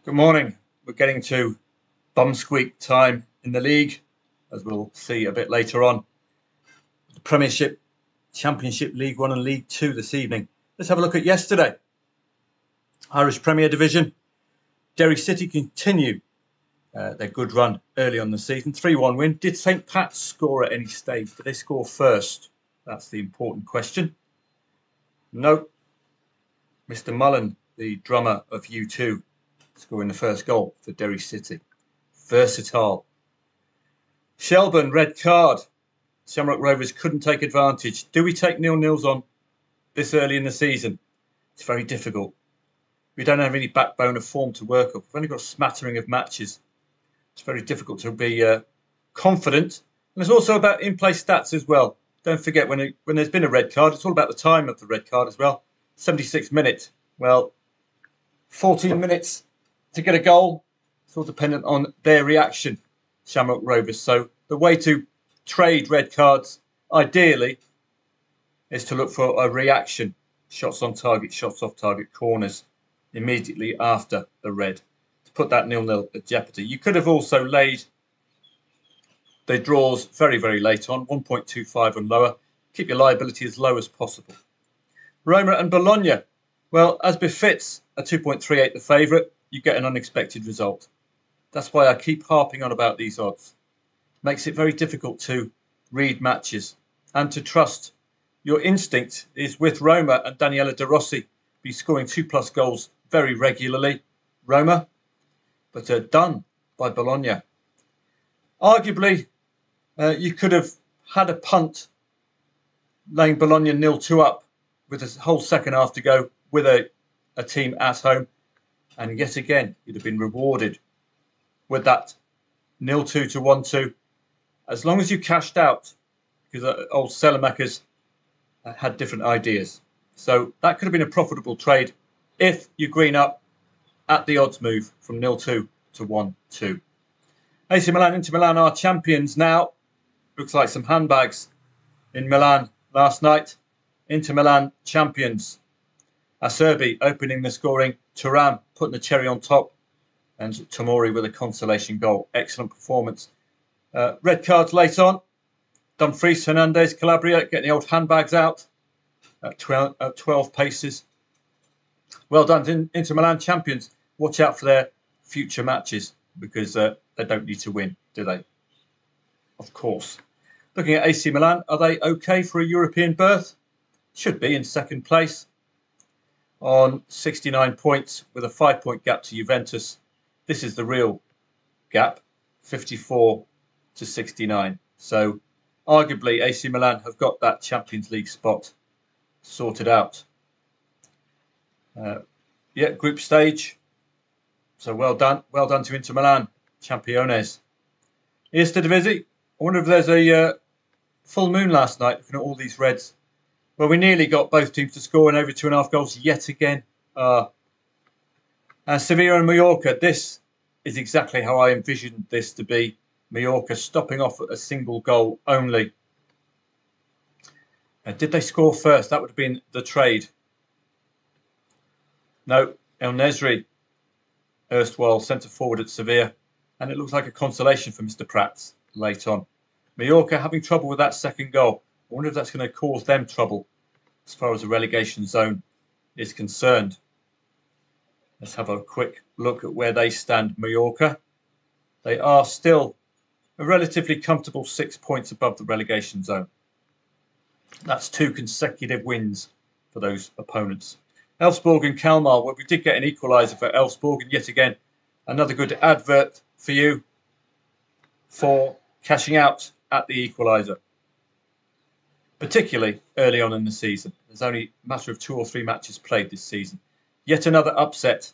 Good morning. We're getting to bum squeak time in the league, as we'll see a bit later on. The Premiership, Championship, League One and League Two this evening. Let's have a look at yesterday. Irish Premier Division. Derry City continue their good run early on the season. 3-1 win. Did St Pat's score at any stage? Did they score first? That's the important question. No. Mr Mullen, the drummer of U2, scoring the first goal for Derry City. Versatile. Shelbourne, red card. Shamrock Rovers couldn't take advantage. Do we take 0-0s on this early in the season? It's very difficult. We don't have any backbone of form to work up. We've only got a smattering of matches. It's very difficult to be confident. And it's also about in-play stats as well. Don't forget, when there's been a red card, it's all about the time of the red card as well. 76 minutes. Well, 14 minutes to get a goal. It's all dependent on their reaction, Shamrock Rovers. So the way to trade red cards, ideally, is to look for a reaction. Shots on target, shots off target, corners immediately after the red, to put that 0-0 at jeopardy. You could have also laid the draws very, very late on, 1.25 and lower. Keep your liability as low as possible. Roma and Bologna. Well, as befits a 2.38 the favourite, you get an unexpected result. That's why I keep harping on about these odds. Makes it very difficult to read matches and to trust. Your instinct is with Roma and Daniele De Rossi be scoring 2+ goals very regularly. Roma, but done by Bologna. Arguably, you could have had a punt laying Bologna 0-2 up with a whole second half to go with a team at home. And yet again, you'd have been rewarded with that 0-2 to 1-2. As long as you cashed out, because old Sellemakers had different ideas. So that could have been a profitable trade if you green up at the odds move from 0-2 to 1-2. AC Milan, Inter Milan are champions now. Looks like some handbags in Milan last night. Inter Milan champions. Acerbi opening the scoring. Thuram putting the cherry on top. And Tomori with a consolation goal. Excellent performance. Red cards late on. Dumfries, Hernandez, Calabria getting the old handbags out at 12 paces. Well done, Inter Milan champions. Watch out for their future matches because they don't need to win, do they? Of course. Looking at AC Milan, are they okay for a European berth? Should be in second place on 69 points with a 5-point gap to Juventus. This is the real gap, 54 to 69. So arguably AC Milan have got that Champions League spot sorted out. Group stage. So well done to Inter Milan, Championes. Eredivisie. I wonder if there's a full moon last night looking at all these reds. Well, we nearly got both teams to score in over 2.5 goals yet again. And Sevilla and Mallorca. This is exactly how I envisioned this to be. Mallorca stopping off at a single goal only. Did they score first? That would have been the trade. No, El Nesri, erstwhile centre forward at Sevilla. And it looks like a consolation for Mr Prats late on. Mallorca having trouble with that second goal. I wonder if that's going to cause them trouble as far as the relegation zone is concerned. Let's have a quick look at where they stand, Mallorca. They are still a relatively comfortable 6 points above the relegation zone. That's 2 consecutive wins for those opponents. Elfsborg and Kalmar. Well, we did get an equaliser for Elfsborg, and yet again, another good advert for you for cashing out at the equaliser. Particularly early on in the season. There's only a matter of 2 or 3 matches played this season. Yet another upset.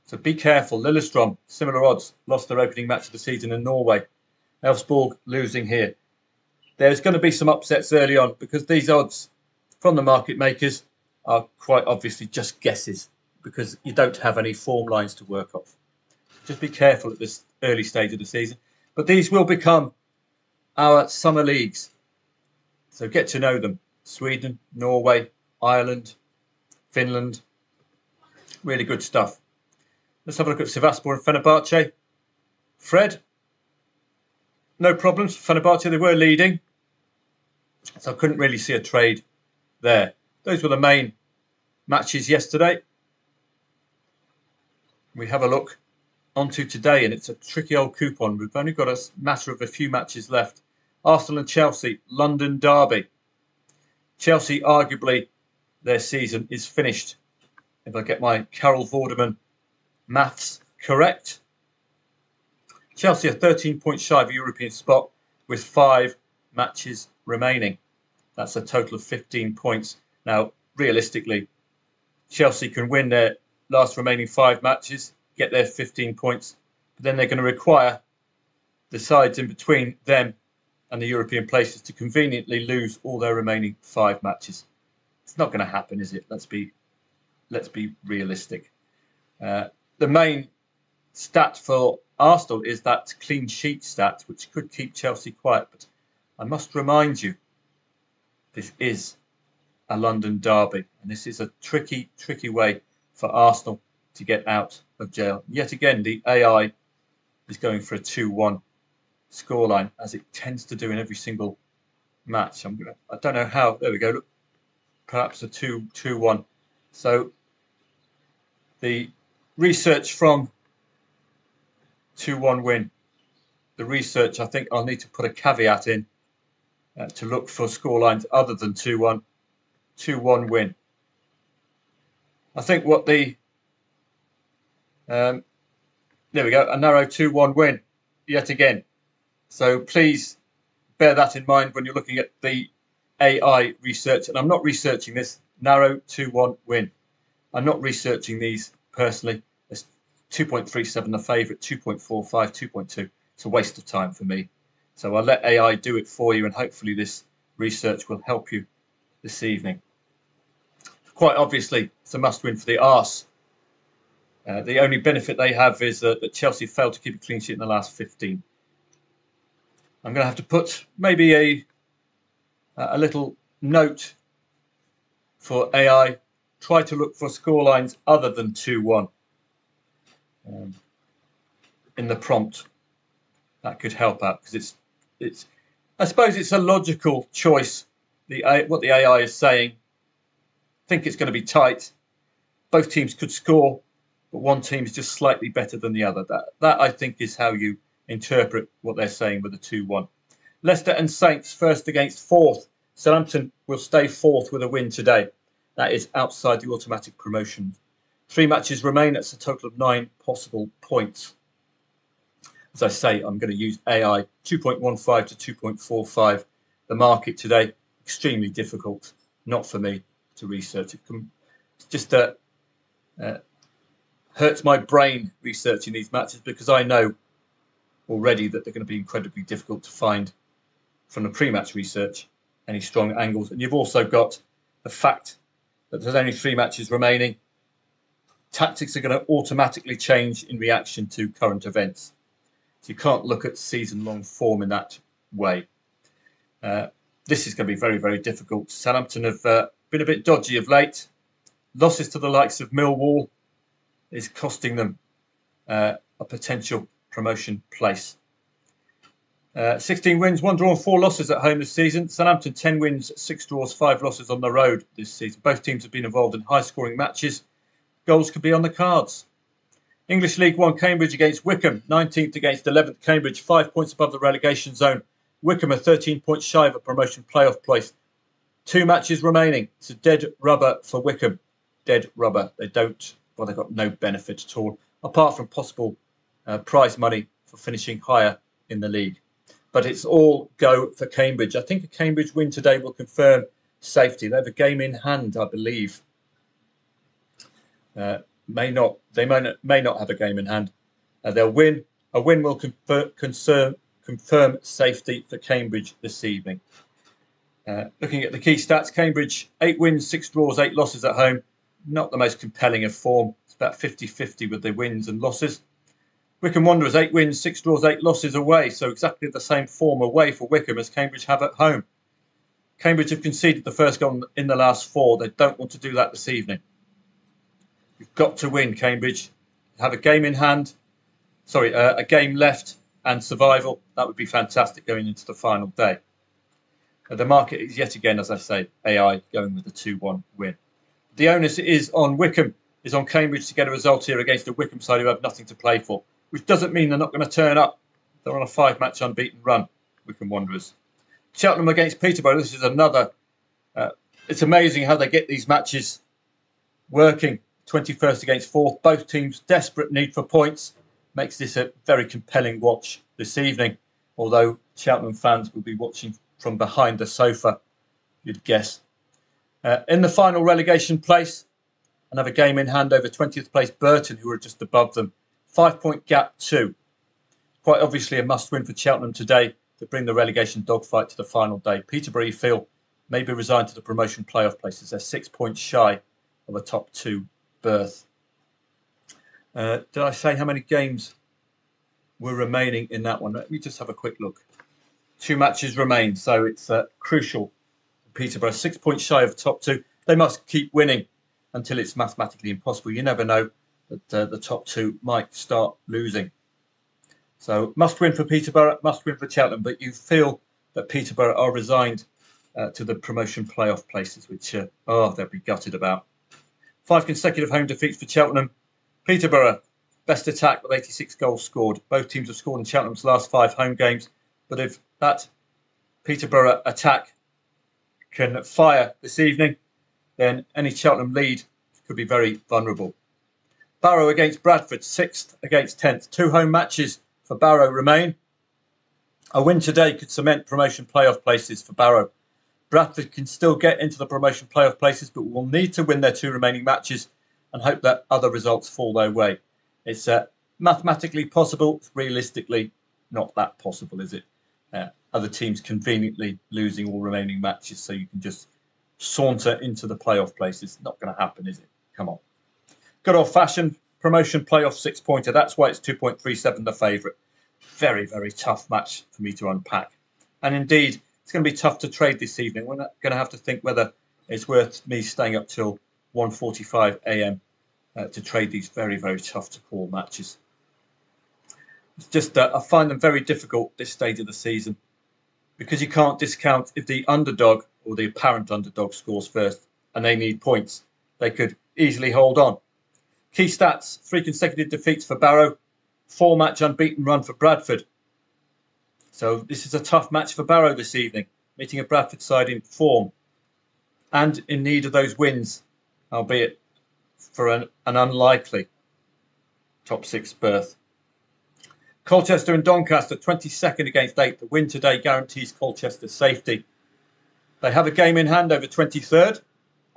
So be careful. Lillestrøm, similar odds, lost their opening match of the season in Norway. Elfsborg losing here. There's going to be some upsets early on because these odds from the market makers are quite obviously just guesses because you don't have any form lines to work off. Just be careful at this early stage of the season. But these will become our summer leagues. So get to know them. Sweden, Norway, Ireland, Finland. Really good stuff. Let's have a look at Sivasspor and Fenerbahce. Fred, no problems for Fenerbahce. They were leading, so I couldn't really see a trade there. Those were the main matches yesterday. We have a look onto today, and it's a tricky old coupon. We've only got a matter of a few matches left. Arsenal and Chelsea, London derby. Chelsea, arguably, their season is finished. If I get my Carol Vorderman maths correct. Chelsea are 13 points shy of a European spot with 5 matches remaining. That's a total of 15 points. Now, realistically, Chelsea can win their last remaining 5 matches, get their 15 points, but then they're going to require the sides in between them and the European places to conveniently lose all their remaining 5 matches. It's not going to happen, is it? Let's be realistic. The main stat for Arsenal is that clean sheet stat, which could keep Chelsea quiet. But I must remind you, this is a London derby, and this is a tricky way for Arsenal to get out of jail. Yet again, the AI is going for a 2-1 scoreline, as it tends to do in every single match. I don't know how. There we go. Look, perhaps a 2-1. So the research from 2-1 win. The research, I think I'll need to put a caveat in to look for scorelines other than 2-1. 2-1 win. I think what the there we go, a narrow 2-1 win yet again. So please bear that in mind when you're looking at the AI research. And I'm not researching this narrow 2-1 win. I'm not researching these personally. It's 2.37 the favourite, 2.45, 2.2. It's a waste of time for me. So I'll let AI do it for you, and hopefully this research will help you this evening. Quite obviously, it's a must-win for the Arse. The only benefit they have is that Chelsea failed to keep a clean sheet in the last 15. I'm going to have to put maybe a little note for AI. Try to look for scorelines other than 2-1 in the prompt. That could help out, because it's. I suppose it's a logical choice. What the AI is saying. I think it's going to be tight. Both teams could score, but one team is just slightly better than the other. That I think is how you interpret what they're saying with a 2-1. Leicester and Saints first against fourth. Southampton will stay fourth with a win today. That is outside the automatic promotion. 3 matches remain. That's a total of 9 possible points. As I say, I'm going to use AI 2.15 to 2.45. The market today, extremely difficult. Not for me to research. It's just hurts my brain researching these matches, because I know already that they're going to be incredibly difficult to find from the pre-match research, any strong angles. And you've also got the fact that there's only 3 matches remaining. Tactics are going to automatically change in reaction to current events. So you can't look at season-long form in that way. This is going to be very, very difficult. Southampton have been a bit dodgy of late. Losses to the likes of Millwall is costing them a potential promotion place. 16 wins, 1 draw and 4 losses at home this season. Southampton 10 wins, 6 draws, 5 losses on the road this season. Both teams have been involved in high-scoring matches. Goals could be on the cards. English League One, Cambridge against Wycombe. 19th against 11th. Cambridge 5 points above the relegation zone. Wycombe are 13 points shy of a promotion playoff place. 2 matches remaining. It's a dead rubber for Wycombe. Dead rubber. They've got no benefit at all, apart from possible prize money for finishing higher in the league. But it's all go for Cambridge. I think a Cambridge win today will confirm safety. They have a game in hand, I believe. They may not have a game in hand. They'll win. A win will confirm safety for Cambridge this evening. Looking at the key stats, Cambridge 8 wins, 6 draws, 8 losses at home. Not the most compelling of form. It's about 50-50 with the wins and losses. Wycombe Wanderers 8 wins, 6 draws, 8 losses away. So exactly the same form away for Wycombe as Cambridge have at home. Cambridge have conceded the first goal in the last 4. They don't want to do that this evening. You've got to win, Cambridge. have a game in hand. Sorry, a game left and survival. That would be fantastic going into the final day. The market is yet again, as I say, AI going with a 2-1 win. The onus is on Wycombe, is on Cambridge to get a result here against a Wycombe side who have nothing to play for, which doesn't mean they're not going to turn up. They're on a 5-match unbeaten run, Wycombe Wanderers. Cheltenham against Peterborough. This is another. It's amazing how they get these matches working. 21st against 4th. Both teams desperate need for points. Makes this a very compelling watch this evening. Although Cheltenham fans will be watching from behind the sofa, you'd guess. In the final relegation place, another game in hand over 20th place Burton, who are just above them. 5-point gap too. Quite obviously a must-win for Cheltenham today to bring the relegation dogfight to the final day. Peterborough, you feel, may be resigned to the promotion playoff places. They're 6 points shy of a top 2 berth. Did I say how many games were remaining in that one? Let me just have a quick look. 2 matches remain, so it's crucial. Peterborough 6 points shy of top 2. They must keep winning until it's mathematically impossible. You never know that the top 2 might start losing. So must win for Peterborough, must win for Cheltenham, but you feel that Peterborough are resigned to the promotion playoff places, which they'll be gutted about. 5 consecutive home defeats for Cheltenham. Peterborough, best attack with 86 goals scored. Both teams have scored in Cheltenham's last 5 home games. But if that Peterborough attack can fire this evening, then any Cheltenham lead could be very vulnerable. Barrow against Bradford, 6th against 10th. 2 home matches for Barrow remain. A win today could cement promotion playoff places for Barrow. Bradford can still get into the promotion playoff places, but will need to win their 2 remaining matches and hope that other results fall their way. It's mathematically possible. It's realistically not that possible, is it? Other teams conveniently losing all remaining matches, so you can just saunter into the playoff places. Not going to happen, is it? Come on. Good old-fashioned promotion playoff 6-pointer. That's why it's 2.37 the favourite. Very, very tough match for me to unpack. And indeed, it's going to be tough to trade this evening. We're not going to have to think whether it's worth me staying up till 1:45 a.m. To trade these very, very tough to call matches. It's just I find them very difficult this stage of the season because you can't discount if the underdog or the apparent underdog scores first and they need points. They could easily hold on. Key stats: 3 consecutive defeats for Barrow, 4-match unbeaten run for Bradford. So this is a tough match for Barrow this evening, meeting a Bradford side in form and in need of those wins, albeit for an unlikely top 6 berth. Colchester and Doncaster, 22nd against 8th. The win today guarantees Colchester's safety. They have a game in hand over 23rd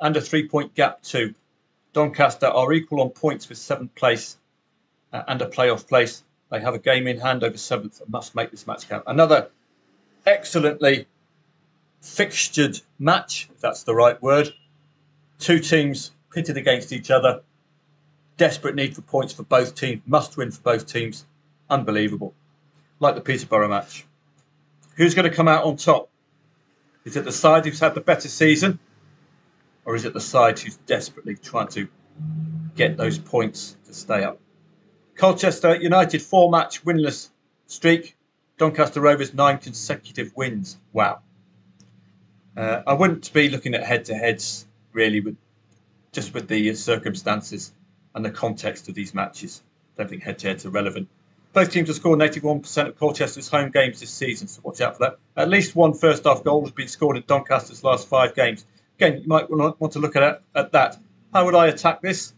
and a 3-point gap too. Doncaster are equal on points with 7th place and a playoff place. They have a game in hand over 7th and must make this match count. Another excellently fixtured match, if that's the right word. 2 teams pitted against each other. Desperate need for points for both teams. Must win for both teams. Unbelievable. Like the Peterborough match. Who's going to come out on top? Is it the side who's had the better season? Or is it the side who's desperately trying to get those points to stay up? Colchester United 4-match winless streak. Doncaster Rovers 9 consecutive wins. Wow. I wouldn't be looking at head-to-heads really with the circumstances and the context of these matches. I don't think head-to-heads are relevant. Both teams have scored 81% of Colchester's home games this season, so watch out for that. At least one first-half goal has been scored in Doncaster's last 5 games. Again, you might want to look at that. How would I attack this?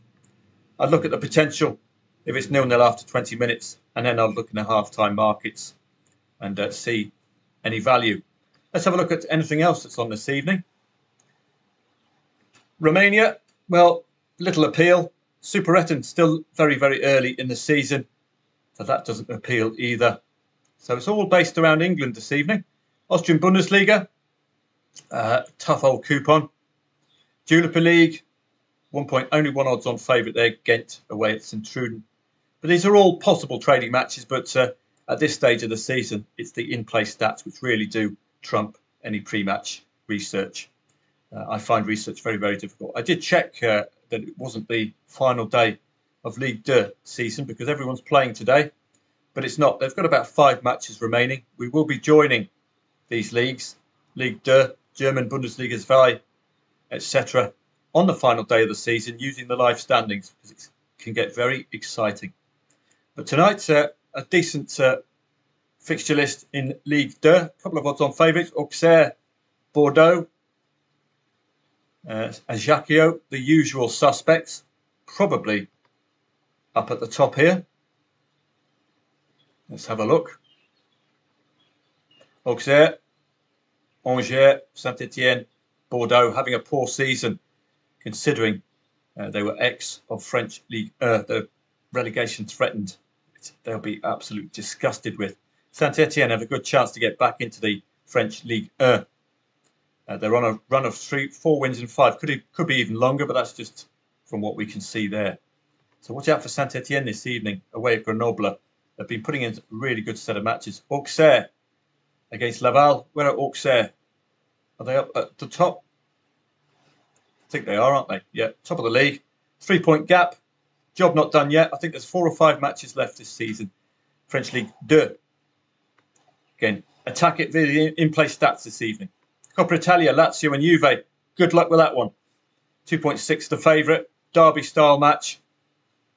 I'd look at the potential if it's 0-0 after 20 minutes, and then I'd look in the half-time markets and see any value. Let's have a look at anything else that's on this evening. Romania, well, little appeal. Superettan, still very, very early in the season. So that doesn't appeal either. So it's all based around England this evening. Austrian Bundesliga, tough old coupon. Jupiler League, only one odds on favourite there, Ghent away at St Truden. But these are all possible trading matches, but at this stage of the season, it's the in-play stats which really do trump any pre-match research. I find research very, very difficult. I did check that it wasn't the final day of Ligue 2 season because everyone's playing today, but it's not. They've got about 5 matches remaining. We will be joining these leagues, Ligue 2, German Bundesliga 2, etc., on the final day of the season using the live standings because it can get very exciting. But tonight's a decent fixture list in Ligue 2. A couple of odds-on favourites: Auxerre, Bordeaux, Ajaccio, the usual suspects, probably up at the top here. Let's have a look. Auxerre, Angers, Saint-Etienne, Bordeaux having a poor season, considering they were ex of French League. The relegation threatened. They'll be absolutely disgusted with. Saint-Etienne have a good chance to get back into the French Ligue 1. They're on a run of 4 wins and 5. Could be even longer, but that's just from what we can see there. So watch out for Saint-Etienne this evening away at Grenoble. They've been putting in a really good set of matches. Auxerre against Laval. Where are Auxerre? Are they up at the top? I think they are, aren't they? Yeah, top of the league. 3-point gap. Job not done yet. I think there's 4 or 5 matches left this season. French Ligue 2. Again, attack it via the in-play stats this evening. Coppa Italia, Lazio and Juve. Good luck with that one. 2.6 the favourite. Derby-style match.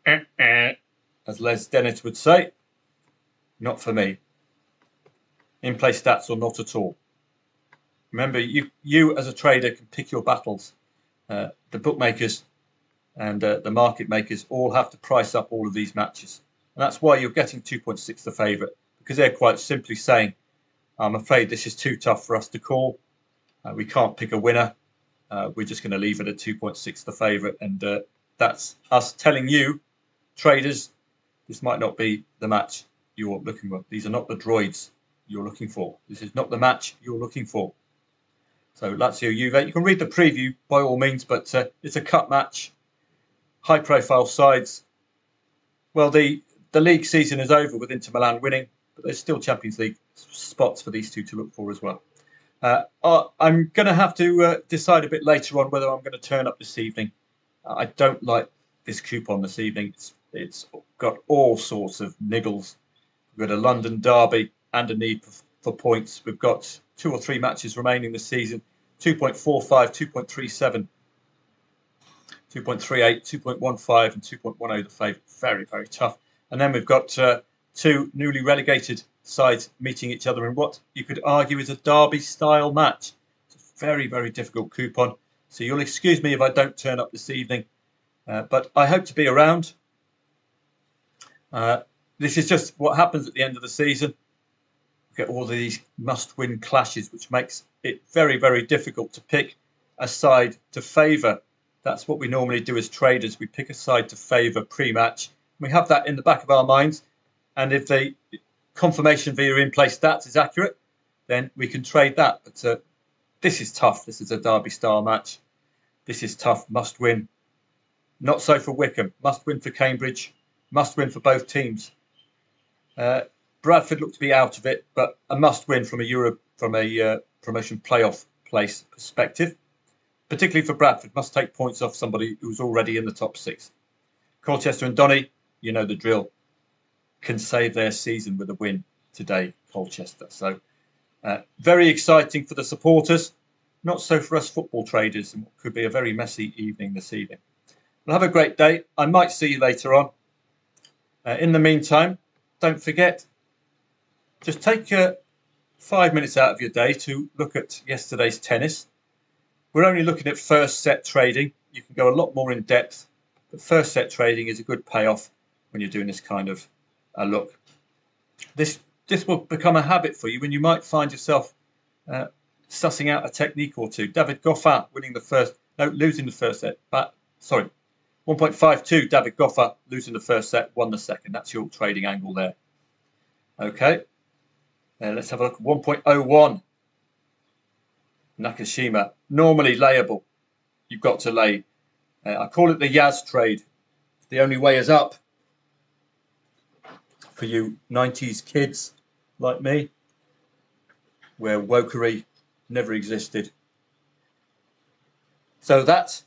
As Les Dennis would say. Not for me. In-play stats or not at all. Remember, you as a trader can pick your battles. The bookmakers and the market makers all have to price up all of these matches. And that's why you're getting 2.6 the favourite. Because they're quite simply saying, I'm afraid this is too tough for us to call. We can't pick a winner. We're just going to leave it at 2.6 the favourite. And that's us telling you, traders, this might not be the match you're looking for. These are not the droids you're looking for. This is not the match you're looking for. So Lazio Juve, you can read the preview by all means, but it's a cut match. High profile sides. Well, the league season is over with Inter Milan winning, but there's still Champions League spots for these two to look for as well. I'm going to have to decide a bit later on whether I'm going to turn up this evening. I don't like this coupon this evening. It's got all sorts of niggles. We've got a London derby and a need for points. We've got 2 or 3 matches remaining this season. 2.45, 2.37, 2.38, 2.15 and 2.10 the favourite. Very, very tough. And then we've got 2 newly relegated sides meeting each other in what you could argue is a derby-style match. It's a very, very difficult coupon. So you'll excuse me if I don't turn up this evening. But I hope to be around. This is just what happens at the end of the season. We get all these must-win clashes, which makes it very, very difficult to pick a side to favour. That's what we normally do as traders. We pick a side to favour pre-match. We have that in the back of our minds. And if the confirmation via in-play stats is accurate, then we can trade that. But this is tough. This is a derby-style match. This is tough. Must win. Not so for Wycombe. Must win for Cambridge. Must win for both teams. Bradford look to be out of it, but a must win from a promotion playoff place perspective. Particularly for Bradford, must take points off somebody who's already in the top 6. Colchester and Donny, you know the drill, can save their season with a win today, Colchester. So very exciting for the supporters, not so for us football traders, and what could be a very messy evening this evening. Well, have a great day. I might see you later on. In the meantime, don't forget, just take 5 minutes out of your day to look at yesterday's tennis. We're only looking at first set trading. You can go a lot more in depth, but first set trading is a good payoff when you're doing this kind of look. This will become a habit for you, and you might find yourself sussing out a technique or two. David Goffin losing the first set. 1.52, David Goffin losing the first set, won the second. That's your trading angle there. Okay. Let's have a look at 1.01. Nakashima, normally layable. You've got to lay. I call it the Yaz trade. The only way is up. For you 90s kids like me, where wokery never existed. So that's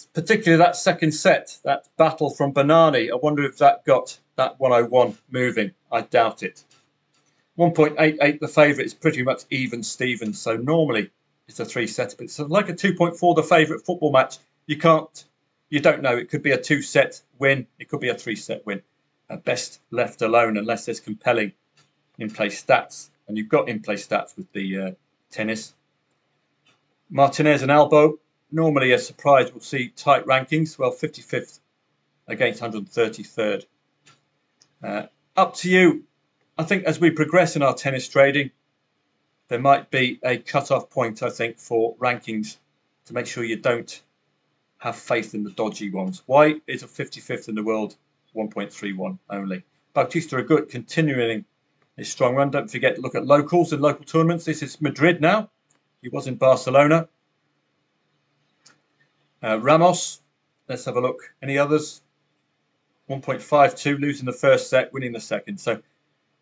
particularly that second set, that battle from Banani. I wonder if that got that 101 moving. I doubt it. 1.88 the favourite is pretty much even Stevens, so normally it's a 3-setter, but it's like a 2.4 the favourite football match. You don't know. It could be a 2-set win. It could be a 3-set win. Best left alone unless there's compelling in-play stats, and you've got in-play stats with the tennis. Martinez and Albo, normally a surprise. We'll see tight rankings. Well, 55th against 133rd. Up to you. I think as we progress in our tennis trading, there might be a cut-off point, I think, for rankings to make sure you don't have faith in the dodgy ones. White is a 55th in the world, 1.31 only. Bautista Agut continuing his strong run. Don't forget to look at locals and local tournaments. This is Madrid now. He was in Barcelona. Ramos, let's have a look. Any others? 1.52, losing the first set, winning the second. So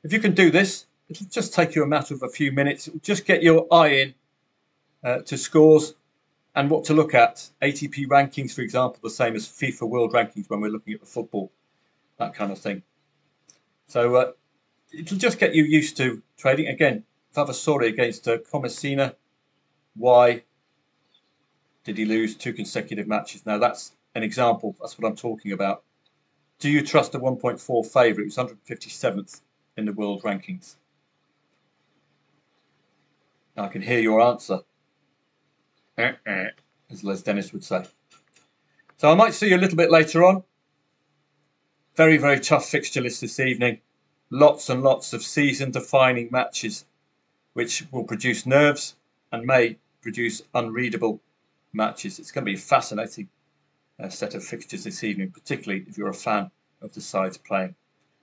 if you can do this, it'll just take you a matter of a few minutes. It'll just get your eye in to scores and what to look at. ATP rankings, for example, the same as FIFA World Rankings when we're looking at the football, that kind of thing. So it'll just get you used to trading. Again, Vavasori against Comesina. Why did he lose 2 consecutive matches? Now, that's an example. That's what I'm talking about. Do you trust a 1.4 favourite? It was 157th in the world rankings. Now, I can hear your answer, as Les Dennis would say. So I might see you a little bit later on. Very, very tough fixture list this evening. Lots and lots of season-defining matches, which will produce nerves and may produce unreadable matches. It's going to be a fascinating set of fixtures this evening, particularly if you're a fan of the sides playing.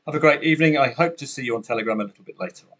Have a great evening. I hope to see you on Telegram a little bit later on.